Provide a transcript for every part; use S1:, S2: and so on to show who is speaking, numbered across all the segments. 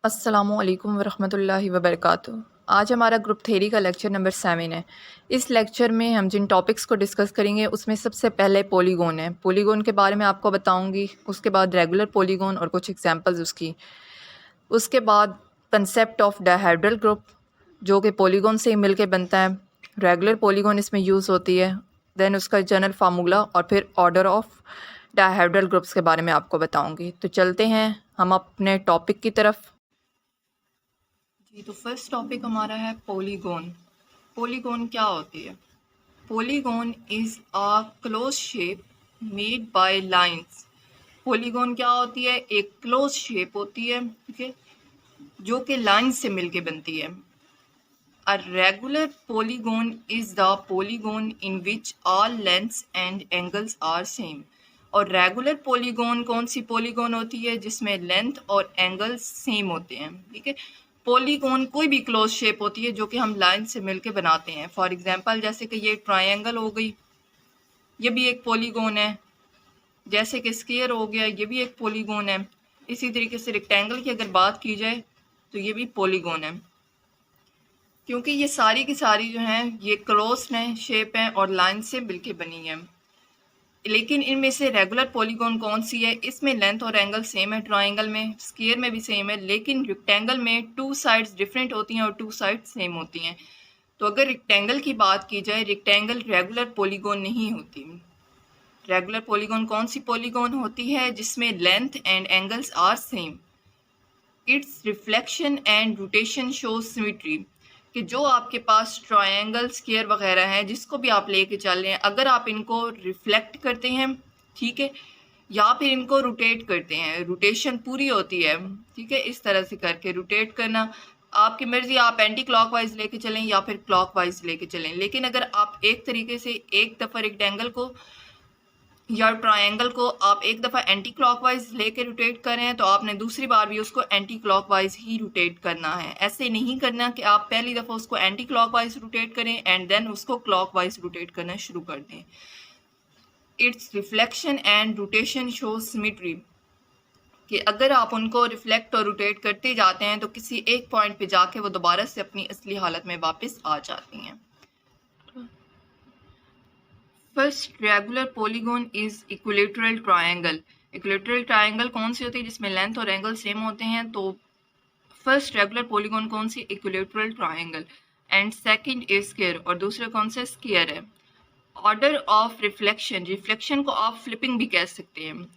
S1: अस्सलामुअलैकुम वरहमतुल्लाहि वबरकातुहू। आज हमारा ग्रुप थ्योरी का लेक्चर नंबर 7 है। इस लेक्चर में हम जिन टॉपिक्स को डिस्कस करेंगे उसमें सबसे पहले पॉलीगॉन है। पॉलीगॉन के बारे में आपको बताऊंगी, उसके बाद रेगुलर पॉलीगॉन और कुछ एग्जांपल्स उसकी। उसके बाद कंसेप्ट ऑफ डायहेड्रल ग्रुप जो कि पॉलीगॉन से ही मिलके बनता है। रेगुलर पॉलीगॉन इसमें यूज़ होती है। देन उसका जनरल फार्मूला और फिर ऑर्डर ऑफ डायहेड्रल ग्रुप्स के बारे में आपको बताऊंगी। तो चलते हैं हम अपने टॉपिक की तरफ। जी, तो फर्स्ट टॉपिक हमारा है पॉलीगॉन। पॉलीगॉन क्या होती है? Polygon is a close shape made by lines. Polygon क्या होती है? एक क्लोज शेप होती है, ठीक है, जो कि लाइन से मिलके बनती है। A regular polygon is the polygon in which all lengths and angles are same. और रेगुलर पॉलीगॉन कौन सी पॉलीगॉन होती है? जिसमें लेंथ और एंगल्स सेम होते हैं, ठीक है। पॉलीगॉन कोई भी क्लोज शेप होती है जो कि हम लाइन से मिलके बनाते हैं। फॉर एग्जांपल जैसे कि ये ट्रायंगल हो गई, ये भी एक पॉलीगॉन है। जैसे कि स्क्वायर हो गया, ये भी एक पॉलीगॉन है। इसी तरीके से रेक्टेंगल की अगर बात की जाए तो ये भी पॉलीगॉन है, क्योंकि ये सारी की सारी जो हैं ये क्लोज हैं, शेप हैं और लाइन से मिलके बनी है। लेकिन इनमें से रेगुलर पॉलीगॉन कौन सी है? इसमें लेंथ और एंगल सेम है, ट्रायंगल में, स्क्वायर में भी सेम है, लेकिन रेक्टेंगल में टू साइड्स डिफरेंट होती हैं और टू साइड्स सेम होती हैं। तो अगर रेक्टेंगल की बात की जाए, रेक्टेंगल रेगुलर पॉलीगॉन नहीं होती। रेगुलर पॉलीगॉन कौन सी पॉलीगॉन होती है? जिसमें length and angles are same. Its reflection and rotation show symmetry. कि जो आपके पास ट्रायंगल, स्क्वायर वगैरह हैं, जिसको भी आप लेके चल रहे हैं, अगर आप इनको रिफ्लेक्ट करते हैं, ठीक है, या फिर इनको रोटेट करते हैं, रोटेशन पूरी होती है, ठीक है, इस तरह से करके रोटेट करना आपकी मर्जी, आप एंटी क्लॉकवाइज लेके चलें या फिर क्लॉकवाइज लेके चलें। लेकिन अगर आप एक तरीके से एक दफ़ा रेक्टेंगल को या ट्रायंगल को आप एक दफ़ा एंटी क्लॉकवाइज लेके रोटेट कर रहे हैं, तो आपने दूसरी बार भी उसको एंटी क्लॉकवाइज ही रोटेट करना है। ऐसे नहीं करना कि आप पहली दफ़ा उसको एंटी क्लॉकवाइज रोटेट करें एंड देन उसको क्लॉकवाइज रोटेट करना शुरू कर दें। It's reflection and rotation show symmetry. कि अगर आप उनको रिफ्लेक्ट और रोटेट करते जाते हैं तो किसी एक पॉइंट पे जाके वो दोबारा से अपनी असली हालत में वापस आ जाती हैं। First regular polygon is equilateral triangle. Equilateral triangle कौन सी होती है? जिसमें लेंथ और एंगल सेम होते हैं। तो फर्स्ट रेगुलर पॉलीगॉन कौन सी? Equilateral triangle. And second is square, और दूसरा कौन सा? स्क्वायर है। ऑर्डर ऑफ रिफ्लेक्शन, रिफ्लेक्शन को आप फ्लिपिंग भी कह सकते हैं।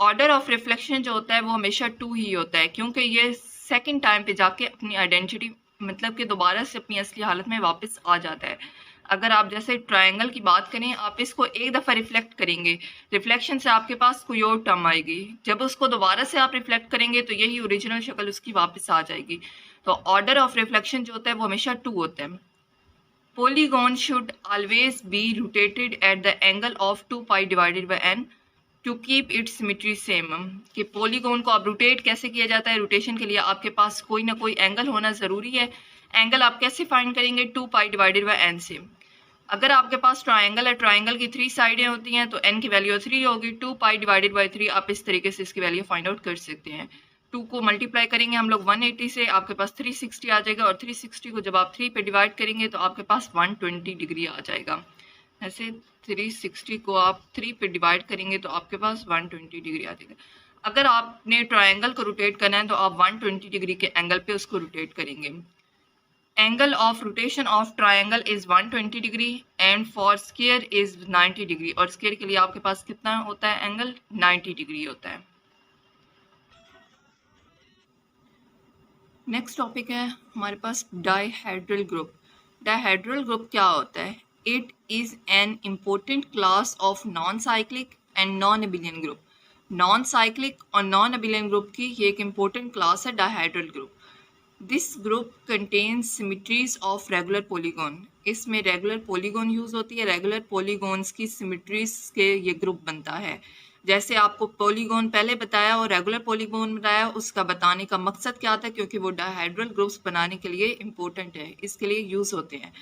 S1: ऑर्डर ऑफ रिफ्लेक्शन जो होता है वो हमेशा 2 ही होता है, क्योंकि ये सेकंड टाइम पे जाके अपनी आइडेंटिटी, मतलब कि दोबारा से अपनी असली हालत में वापस आ जाता है। अगर आप जैसे ट्रायंगल की बात करें, आप इसको एक दफ़ा रिफ्लेक्ट करेंगे, रिफ्लेक्शन से आपके पास कोई और टर्म आएगी, जब उसको दोबारा से आप रिफ्लेक्ट करेंगे तो यही ओरिजिनल शक्ल उसकी वापस आ जाएगी। तो ऑर्डर ऑफ रिफ्लेक्शन जो होता है वो हमेशा 2 होता है। Polygon should always be rotated at the angle of 2 pi divided by n to keep its symmetry same। कि पोलीगॉन को अब रोटेट कैसे किया जाता है? रोटेशन के लिए आपके पास कोई ना कोई एंगल होना ज़रूरी है। एंगल आप कैसे फाइंड करेंगे? 2 पाई डिवाइडेड बाई एन से। अगर आपके पास ट्रायंगल है, ट्रायंगल की 3 साइडें होती हैं, तो n की वैल्यू 3 होगी। 2 पाई डिवाइडेड बाई 3, आप इस तरीके से इसकी वैल्यू फाइंड आउट कर सकते हैं। 2 को मल्टीप्लाई करेंगे हम लोग 180 से, आपके पास 360 आ जाएगा, और 360 को जब आप 3 पे डिवाइड करेंगे तो आपके पास 120 डिग्री आ जाएगा। ऐसे 360 को आप 3 पे डिवाइड करेंगे तो आपके पास 120 डिग्री आ जाएगा। अगर आपने ट्रायंगल को रोटेट करना है तो आप 120 डिग्री के एंगल पे उसको रोटेट करेंगे। Angle of rotation of triangle is 120 degree and for square is 90 degree। और स्क्वायर के लिए आपके पास कितना होता है एंगल? 90 डिग्री होता है। नेक्स्ट टॉपिक है हमारे पास डायहेड्रल ग्रुप। डायहेड्रल ग्रुप क्या होता है? It is an important class of non cyclic and non abelian group. Non cyclic और नॉन अबिलियन ग्रुप की ये एक इम्पोर्टेंट क्लास है dihedral group. This group contains symmetries of regular polygon. इसमें regular polygon use होती है। Regular polygons की symmetries के ये ग्रुप बनता है। जैसे आपको पॉलीगॉन पहले बताया और रेगुलर पॉलीगॉन बताया, उसका बताने का मकसद क्या था? क्योंकि वो डायहेड्रल ग्रुप्स बनाने के लिए इम्पोर्टेंट है, इसके लिए यूज़ होते हैं।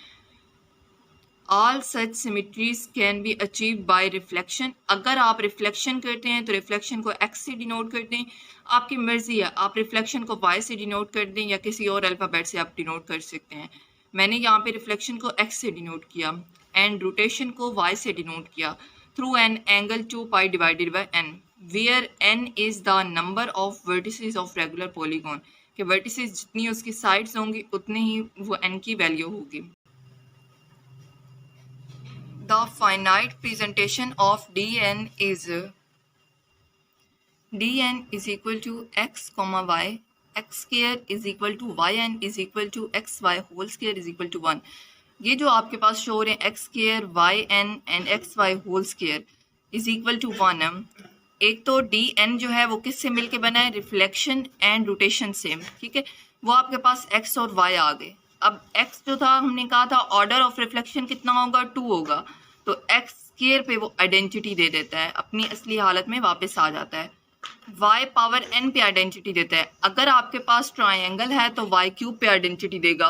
S1: All such symmetries can be achieve by reflection. अगर आप रिफ्लेक्शन करते हैं तो रिफ्लेक्शन को एक्स से डिनोट कर दें, आपकी मर्जी है, आप रिफ्लेक्शन को वाई से डिनोट कर दें या किसी और अल्फ़ाबेट से आप डिनोट कर सकते हैं। मैंने यहाँ पे रिफ्लेक्शन को एक्स से डिनोट किया एंड रोटेशन को वाई से डिनोट किया through an angle 2π divided by n, where n is the number of vertices of regular polygon, कि वर्टिसेस जितनी उसकी साइड्स होंगी उतनी ही वो n की वैल्यू होगी। The finite presentation of dn is dn is equal to x comma y, x square is equal to yn is equal to xy whole square is equal to 1। ये जो आपके पास show हो रहे हैं x square yn and xy whole square is equal to 1। एक तो dn जो है वो किससे मिलके बना है, रिफ्लेक्शन एंड रोटेशन से, ठीक है। वो आपके पास x और y आ गए। अब x जो था हमने कहा था ऑर्डर ऑफ रिफ्लेक्शन कितना होगा, 2 होगा, तो x स्क्वायर पे वो आइडेंटिटी दे देता है, अपनी असली हालत में वापस आ जाता है। y पावर n पे आइडेंटिटी देता है। अगर आपके पास ट्रायंगल है तो y क्यूब पे आइडेंटिटी देगा,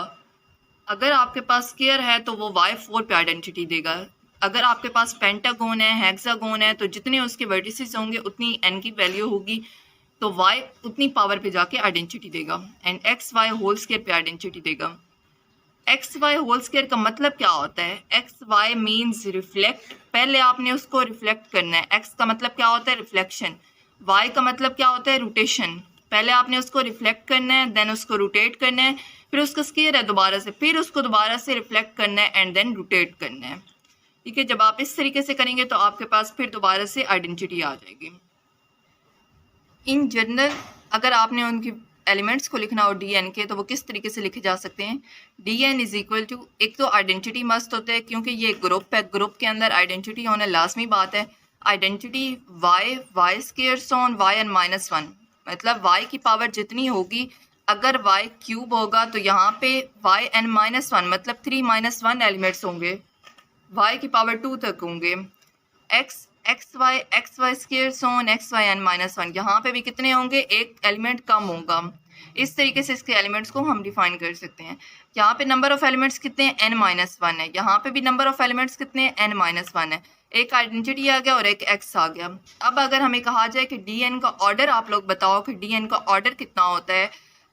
S1: अगर आपके पास स्क्वायर है तो वो y4 पे आइडेंटिटी देगा, अगर आपके पास पेंटागोन है, हेक्सागोन है, तो जितने उसके वर्टिसेस होंगे उतनी n की वैल्यू होगी, तो y उतनी पावर पे जाके आइडेंटिटी देगा and x y whole square पे आइडेंटिटी देगा। एक्स वाई होल स्क्वायर का मतलब क्या होता है, एक्स वाई मीन्स रिफ्लेक्ट, पहले आपने उसको रिफ्लेक्ट करना है। एक्स का मतलब क्या होता है, रिफ्लेक्शन। वाई का मतलब क्या होता है, रोटेशन। पहले आपने उसको रिफ्लेक्ट करना है, देन उसको रोटेट करना है, फिर उसका स्क्वायर है दोबारा से, फिर उसको दोबारा से रिफ्लेक्ट करना है एंड देन रोटेट करना है, ठीक है। जब आप इस तरीके से करेंगे तो आपके पास फिर दोबारा से आइडेंटिटी आ जाएगी। इन जनरल अगर आपने उनकी एलिमेंट्स को लिखना हो डी एन के, तो वो किस तरीके से लिखे जा सकते हैं, D N is equal to, एक तो आइडेंटिटी मस्ट होता है क्योंकि ये ग्रुप है, ग्रुप के अंदर आइडेंटिटी होना लाजमी बात है। Identity y square on y n minus 1, मतलब वाई की पावर जितनी होगी, अगर वाई क्यूब होगा तो यहाँ पे वाई एन माइनस 1 मतलब 3 - 1 एलिमेंट्स होंगे, वाई की पावर 2 तक होंगे। X y square on x y n minus 1, यहाँ पे भी कितने होंगे, एक एलिमेंट कम होगा। इस तरीके से इसके एलिमेंट्स को हम डिफाइन कर सकते हैं। यहाँ पे नंबर ऑफ एलिमेंट्स कितने हैं, n-1 है, यहाँ पे भी नंबर ऑफ एलिमेंट्स कितने हैं, n-1 है। एक आइडेंटिटी आ गया और एक x आ गया। अब अगर हमें कहा जाए कि dn का ऑर्डर, आप लोग बताओ कि dn का ऑर्डर कितना होता है,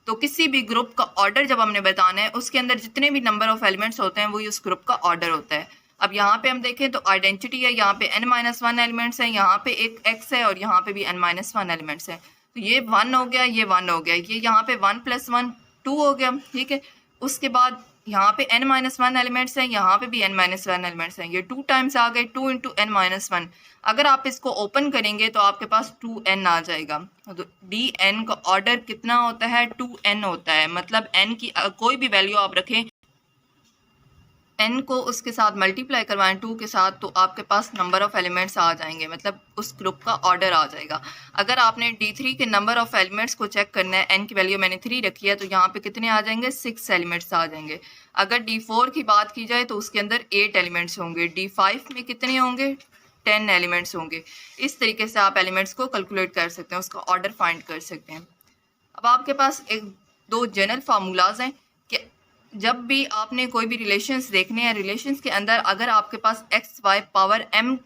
S1: तो किसी भी ग्रुप का ऑर्डर जब हमने बताना है, उसके अंदर जितने भी नंबर ऑफ एलिमेंट्स होते हैं वही उस ग्रुप का ऑर्डर होता है। अब यहाँ पे हम देखें तो आइडेंटिटी है, यहाँ पे n-1 एलिमेंट्स हैं, यहाँ पे एक x है और यहाँ पे भी n-1 एलिमेंट्स हैं, तो ये 1 हो गया, ये 1 हो गया, ये यहाँ पे 1 + 1 2 हो गया, ठीक है। उसके बाद यहाँ पे n-1 एलिमेंट्स हैं, यहाँ पे भी n-1 एलिमेंट्स हैं, ये 2 टाइम्स आ गए, 2 × n-1। अगर आप इसको ओपन करेंगे तो आपके पास 2n आ जाएगा। तो dn का ऑर्डर कितना होता है, 2n होता है, मतलब n की कोई भी वैल्यू आप रखें, n को उसके साथ मल्टीप्लाई करवाएं 2 के साथ, तो आपके पास नंबर ऑफ़ एलिमेंट्स आ जाएंगे, मतलब उस ग्रुप का ऑर्डर आ जाएगा। अगर आपने D3 के नंबर ऑफ़ एलिमेंट्स को चेक करना है, n की वैल्यू मैंने 3 रखी है, तो यहाँ पे कितने आ जाएंगे, 6 एलिमेंट्स आ जाएंगे। अगर D4 की बात की जाए तो उसके अंदर 8 एलिमेंट्स होंगे, D5 में कितने होंगे, 10 एलिमेंट्स होंगे। इस तरीके से आप एलिमेंट्स को कैलकुलेट कर सकते हैं, उसका ऑर्डर फाइंड कर सकते हैं। अब आपके पास एक दो जनरल फार्मूलाज हैं कि जब भी आपने कोई भी रिलेशंस देखने हैं, रिलेशंस के अंदर अगर आपके पास एक्स वाई पावर m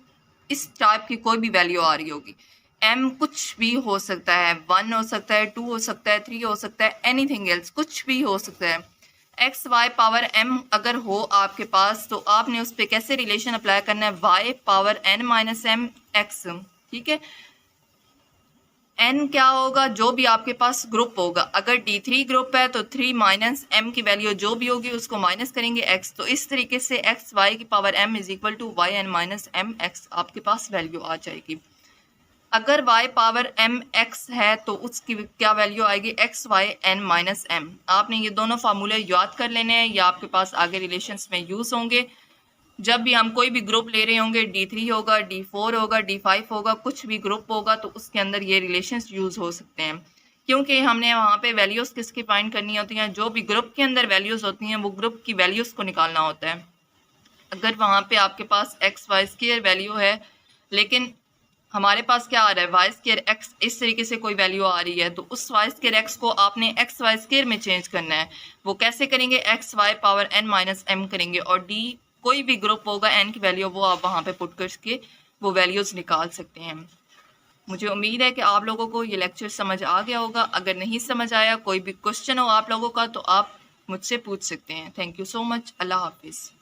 S1: इस टाइप की कोई भी वैल्यू आ रही होगी, m कुछ भी हो सकता है, 1 हो सकता है, 2 हो सकता है, 3 हो सकता है, एनीथिंग एल्स, कुछ भी हो सकता है। एक्स वाई पावर m अगर हो आपके पास, तो आपने उस पर कैसे रिलेशन अप्लाई करना है, y power n - m x, ठीक है। n क्या होगा, जो भी आपके पास ग्रुप होगा, अगर D3 ग्रुप है तो 3 - m की वैल्यू जो भी होगी उसको माइनस करेंगे x, तो इस तरीके से एक्स वाई की power m = yn - m x आपके पास वैल्यू आ जाएगी। अगर y पावर m x है तो उसकी क्या वैल्यू आएगी, एक्स वाई n - m। आपने ये दोनों फार्मूले याद कर लेने हैं, ये आपके पास आगे रिलेशंस में यूज़ होंगे। जब भी हम कोई भी ग्रुप ले रहे होंगे, D3 होगा, D4 होगा, D5 होगा, कुछ भी ग्रुप होगा, तो उसके अंदर ये रिलेशंस यूज़ हो सकते हैं, क्योंकि हमने वहाँ पे वैल्यूज़ किसकी फाइंड करनी होती हैं, जो भी ग्रुप के अंदर वैल्यूज़ होती हैं वो ग्रुप की वैल्यूज़ को निकालना होता है। अगर वहाँ पे आपके पास एक्स वाई स्क्वायर वैल्यू है, लेकिन हमारे पास क्या आ रहा है, वाई स्क्वायर एक्स, इस तरीके से कोई वैल्यू आ रही है, तो उस वाई स्क्वायर एक्स को आपने एक्स वाई स्क्वायर में चेंज करना है। वो कैसे करेंगे, x y power n - m करेंगे और डी कोई भी ग्रुप होगा n की वैल्यू वो आप वहाँ पे पुट करके वो वैल्यूज़ निकाल सकते हैं। मुझे उम्मीद है कि आप लोगों को ये लेक्चर समझ आ गया होगा। अगर नहीं समझ आया, कोई भी क्वेश्चन हो आप लोगों का, तो आप मुझसे पूछ सकते हैं। Thank you so much. Allah हाफिज़।